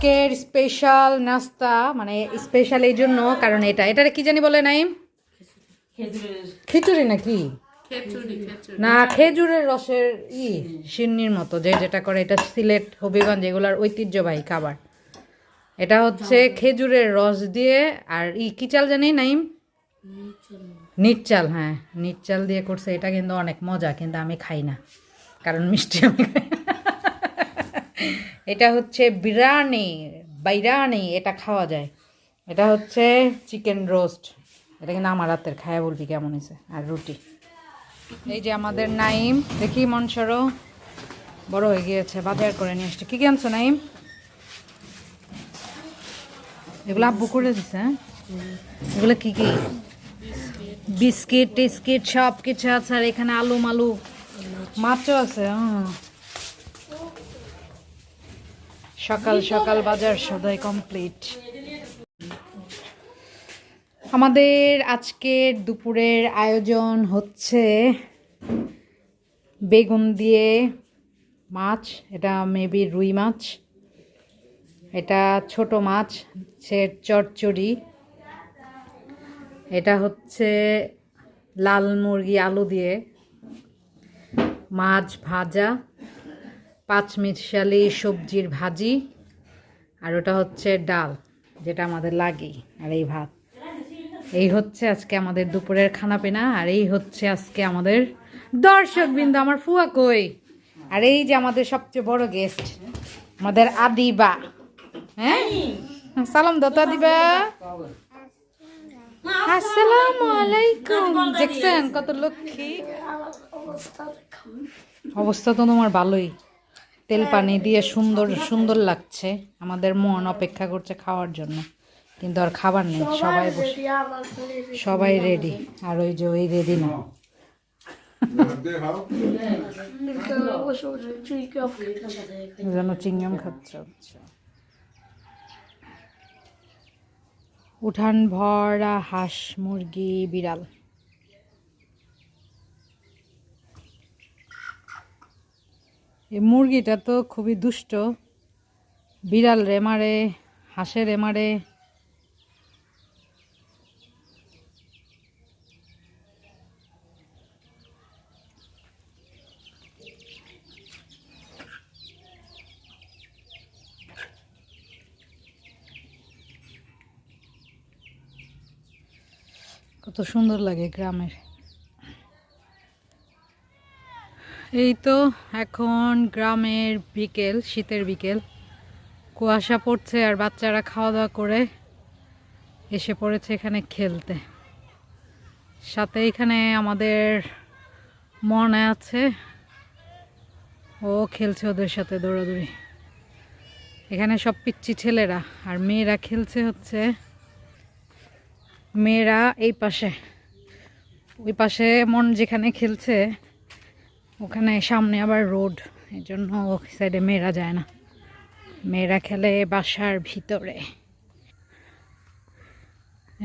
আজকের স্পেশাল নাস্তা মানে স্পেশাল এই জন্য কারণ এটা কি জানি বলে নাইম খিচুড়ি নাকি না খেজুরের রসের সিন্নির মতো যেটা করে এটা সিলেট হবিগঞ্জ এগুলার ঐতিহ্যবাহী খাবার। এটা হচ্ছে খেজুরের রস দিয়ে আর কি চাল জানি নাইম নিট চাল, হ্যাঁ নিট চাল দিয়ে করছে। এটা কিন্তু অনেক মজা, কিন্তু আমি খাই না কারণ মিষ্টি আমি খাই। এটা হচ্ছে বিরিয়ানি এটা খাওয়া যায়। এটা হচ্ছে চিকেন রোস্ট, এটা কিন্তু আমার রাতের খায়া বলবি কেমন হয়েছে। আর রুটি। এই যে আমাদের নাইম, দেখি মনসরও বড় হয়ে গিয়েছে, বাজার করে নিয়ে আসছে। কী কি আনছো নাইম? এগুলো আব্বু করে দিছে। এগুলো কি কি? বিস্কিট টিস্কিট সব কিছু আছে। আর এখানে আলু মালু মাছও আছে। সকাল সকাল বাজার সদাই কমপ্লিট। আমাদের আজকের দুপুরের আয়োজন হচ্ছে বেগুন দিয়ে মাছ, এটা মেবি রুই মাছ, এটা ছোট মাছ সে চচ্চড়ি, এটা হচ্ছে লাল মুরগি আলু দিয়ে মাছ ভাজা, পাঁচমিশালি সবজির ভাজি, আর ওটা হচ্ছে ডাল যেটা আমাদের লাগে, আর এই ভাত। এই হচ্ছে আজকে আমাদের দুপুরের খানা পিনা। আর এই হচ্ছে আজকে আমাদের দর্শকবৃন্দ। আমার ফুয়া কই? আর এই যে আমাদের সবচেয়ে বড় গেস্ট আমাদের আদিবা। হ্যাঁ সালাম দাও তো আদিবা। আসসালামু আলাইকুম। দেখছেন কত লক্ষ্মী। অবস্থা তো তোমার ভালোই, তেল পানি দিয়ে সুন্দর সুন্দর লাগছে। আমাদের মন অপেক্ষা করছে খাওয়ার জন্য, কিন্তু আর খাবার নেই। সবাই রেডি। আর ওই যে ওই রেডি না। যেন চিংগাম খাচ্ছে। উঠান ভরা হাঁস মুরগি বিড়াল। এই মুরগিটা তো খুবই দুষ্ট, বিড়াল রে মারে, হাঁসের রে মারে। কত সুন্দর লাগে গ্রামের। এই তো এখন গ্রামের বিকেল, শীতের বিকেল, কুয়াশা পড়ছে আর বাচ্চারা খাওয়া দাওয়া করে এসে পড়েছে এখানে খেলতে। সাথে এখানে আমাদের মনে আছে, ও খেলছে ওদের সাথে দৌড়াদৌড়ি। এখানে সব পিচ্চি ছেলেরা, আর মেয়েরা খেলছে হচ্ছে মেয়েরা এই পাশে। ওই পাশে মন যেখানে খেলছে ওখানে সামনে আবার রোড, এই জন্য ওই সাইডে মেয়েরা যায় না। মেয়েরা খেলে বাসার ভিতরে।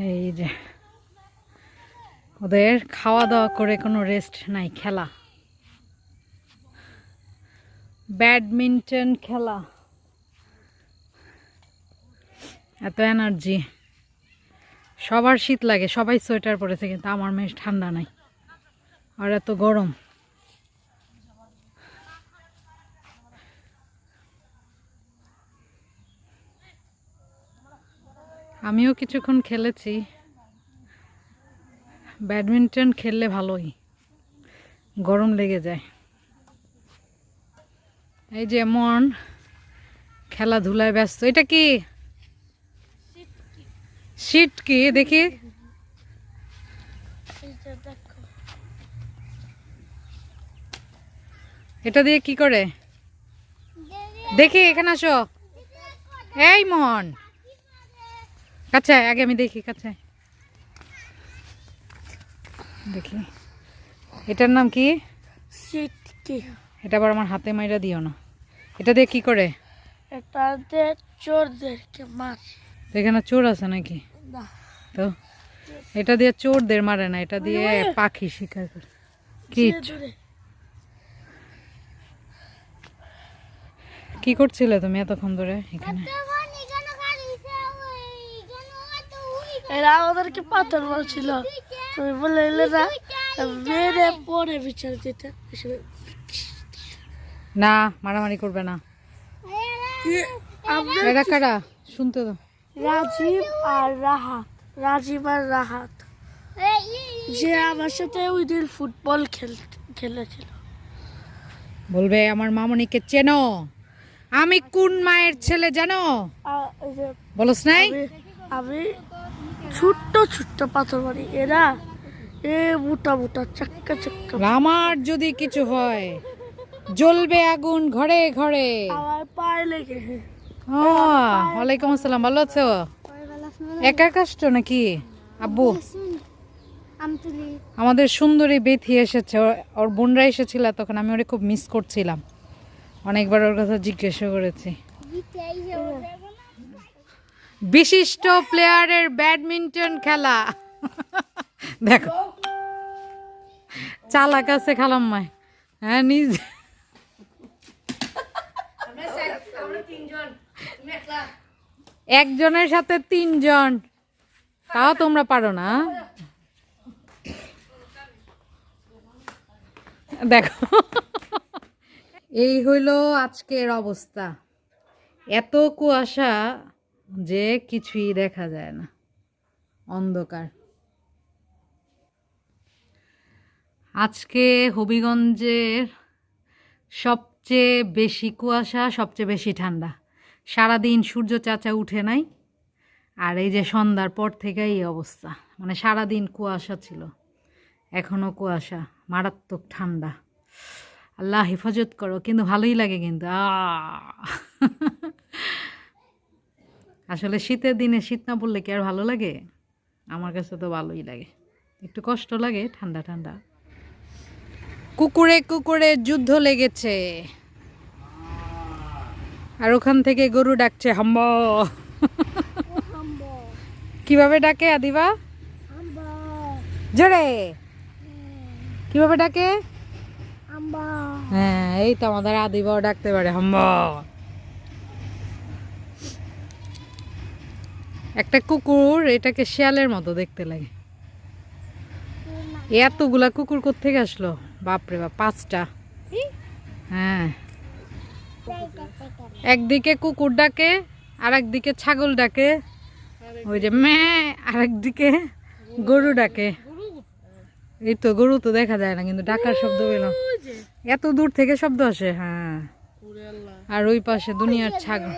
এই যে ওদের খাওয়া দাওয়া করে কোনো রেস্ট নাই, খেলা, ব্যাডমিন্টন খেলা, এত এনার্জি। সবার শীত লাগে, সবাই সোয়েটার পরেছে, কিন্তু আমার মেয়ে ঠান্ডা নাই, আর এত গরম। আমিও কিছুক্ষণ খেলেছি। ব্যাডমিন্টন খেললে ভালোই, গরম লেগে যায়। এই যে মন খেলাধুলায় ব্যস্ত। এটা কি শীত? কি দেখি, এটা দিয়ে কি করে দেখি, এখানে আসো। এই মন কাছে আগে, আমি দেখি কাছে দেখি। এটার নাম কি? এটা আবার আমার হাতে মাইরা দিও না। এটা দিয়ে কি করে? এটা দিয়ে চোরদেরকে মার। এখানে চোর আছে নাকি? তো এটা দিয়ে চোরদের মারে না, এটা দিয়ে পাখি শিকার করে। কি করছিলে তুমি এতক্ষণ ধরে এখানে? এরা আমাদেরকে পাথর মারছিল, তুমি বলে এলে না মেরে পরে বিচার দিতে। না মারামারি করবে না। আমরা এরা কারা শুনতে দাও। রাজীব আর রাহাত যে আমার সাথে ওই দিন ফুটবল খেলেছিল। বলবে আমার মামনিকে চেনো, আমি কোন মায়ের ছেলে জানো? ওই যে বলস নাই? আমি ছোট্ট ছোট্ট পাথর মারি, এরা মোটা মোটা চাক্কা চাক্কা। আমার যদি কিছু হয় জ্বলবে আগুন ঘরে ঘরে। আমার পায়ে লেগে। ওয়ালাইকুম আসসালাম, ভালো আছো? একা কষ্ট নাকি? আব্বু আমাদের সুন্দরী বেথি এসেছে, ওর বোনরা এসেছিল তখন আমি ওরে খুব মিস করছিলাম, অনেকবার ওর কথা জিজ্ঞেস করেছি। বিশিষ্ট প্লেয়ারের ব্যাডমিন্টন খেলা দেখো, চালাক আছে খালাম্মায়। হ্যাঁ নিজে একজনের সাথে তিনজন, তাও তোমরা পারো না। দেখো এই হইল আজকের অবস্থা, এত কুয়াশা যে কিছুই দেখা যায় না, অন্ধকার। আজকে হবিগঞ্জের সবচেয়ে বেশি কুয়াশা, সবচেয়ে বেশি ঠান্ডা। সারাদিন সূর্য চাচা উঠে নাই, আর এই যে সন্ধ্যার পর থেকে এই অবস্থা, মানে সারাদিন কুয়াশা ছিল, এখনো কুয়াশা, মারাত্মক ঠান্ডা। আল্লাহ হেফাজত করো, কিন্তু ভালোই লাগে কিন্তু আসলে শীতের দিনে শীত না পড়লে কি আর ভালো লাগে? আমার কাছে তো ভালোই লাগে, একটু কষ্ট লাগে ঠান্ডা ঠান্ডা। কুকুরে কুকুরে যুদ্ধ লেগেছে, আর ওখান থেকে গরু ডাকছে হাম্বা। কিভাবে ডাকে আদিবা? জোরে কিভাবে ডাকে? হ্যাঁ এই তো আমাদের আদিবাও ডাকতে পারে হাম্বা। একটা কুকুর, এটাকে শিয়ালের মতো দেখতে লাগে। এতগুলা কুকুর কোত্থেকে আসলো? বাপরে বাপ, 5টা। হ্যাঁ একদিকে কুকুর ডাকে, আর একদিকে ছাগল ডাকে, ওই যে মে, আর একদিকে গরু ডাকে। এই তো গরু তো দেখা যায় না, কিন্তু ডাকার শব্দ পেল, এত দূর থেকে শব্দ আসে। হ্যাঁ আর ওই পাশে দুনিয়ার ছাগল।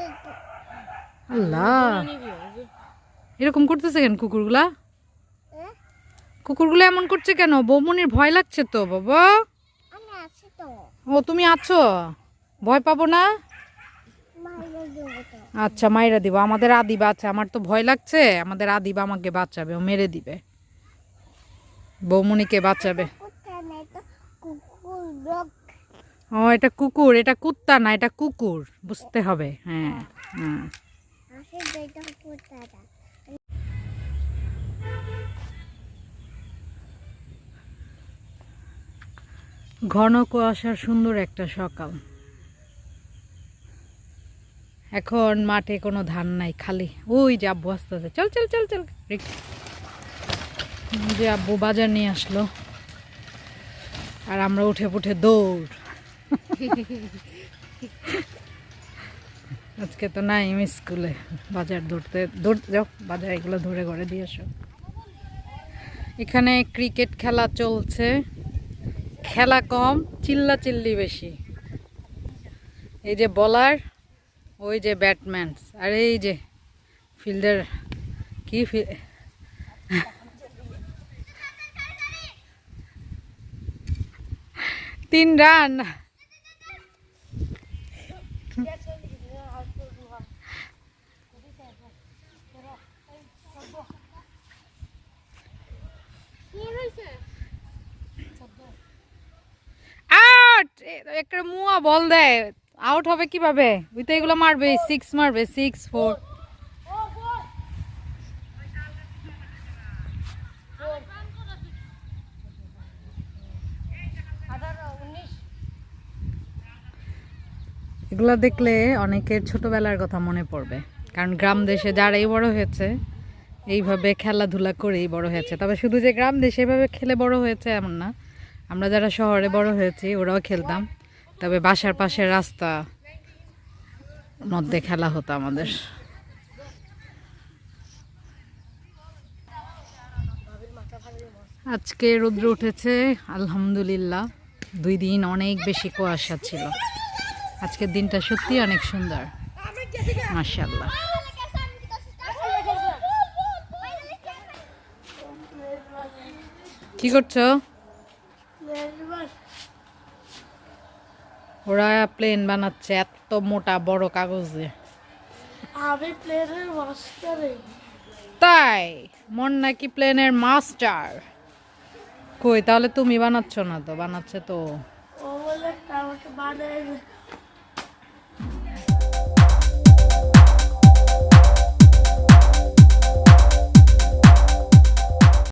আল্লাহ এরকম করতেছে কেন কুকুরগুলা? কুকুরগুলো এমন করছে কেন? বৌমনির ভয় লাগছে তো বাবা। ও তুমি আছো, ভয় পাবো না? আচ্ছা মাইরা দিব, আমাদের আদিবা আছে, আমার তো ভয় লাগছে, আমাদের আদিবা আমাকে বাঁচাবে, ও মেরে দিবে, বৌমনিকে বাঁচাবে। ও এটা কুকুর, এটা কুত্তা না, এটা কুকুর, বুঝতে হবে। হ্যাঁ হ্যাঁ ঘন কুয়াশার সুন্দর একটা সকাল। এখন মাঠে কোনো ধান নাই, খালি ওই যে আব্বু আস্তে আস্তে চল চল চল চল, যে আব্বু বাজার নিয়ে আসলো, আর আমরা উঠে পুঠে দৌড়। আজকে তো নাই স্কুলে, বাজার দৌড়তে যাও, বাজার এগুলো ধরে ঘরে দিয়ে আসো। এখানে ক্রিকেট খেলা চলছে, খেলা কম, চিল্লা চিল্লি বেশি। এই যে বলার, ওই যে ব্যাটম্যান, আর এই যে ফিল্ডার। কি 3 রান। আউট! একটা মুয়া বল দেয়, আউট হবে কিভাবে? ওই তো এগুলো মারবে, 6 মারবে, 6 4। এগুলো দেখলে অনেকের ছোটবেলার কথা মনে পড়বে, কারণ গ্রাম দেশে যারাই বড় হয়েছে এইভাবে খেলাধুলা করেই বড় হয়েছে। তবে শুধু যে গ্রাম দেশে এভাবে খেলে বড় হয়েছে এমন না, আমরা যারা শহরে বড় হয়েছি ওরাও খেলতাম। তবে বাসার পাশের রাস্তা মধ্যে খেলা হতো আমাদের। আজকে রৌদ্র উঠেছে আলহামদুলিল্লাহ। 2 দিন অনেক বেশি কুয়াশা ছিল। আজকের দিনটা সত্যি অনেক সুন্দর, মাশাআল্লাহ। কি করছো? ওরা প্লেন বানাচ্ছে এত মোটা বড় কাগজে। আমি প্লেনের মাস্টারে। তাই মন নাকি প্লেনের মাস্টার? কই তাহলে তুমি বানাচ্ছ না তো? বানাচ্ছে তো। ও বলে আমাকে বানায়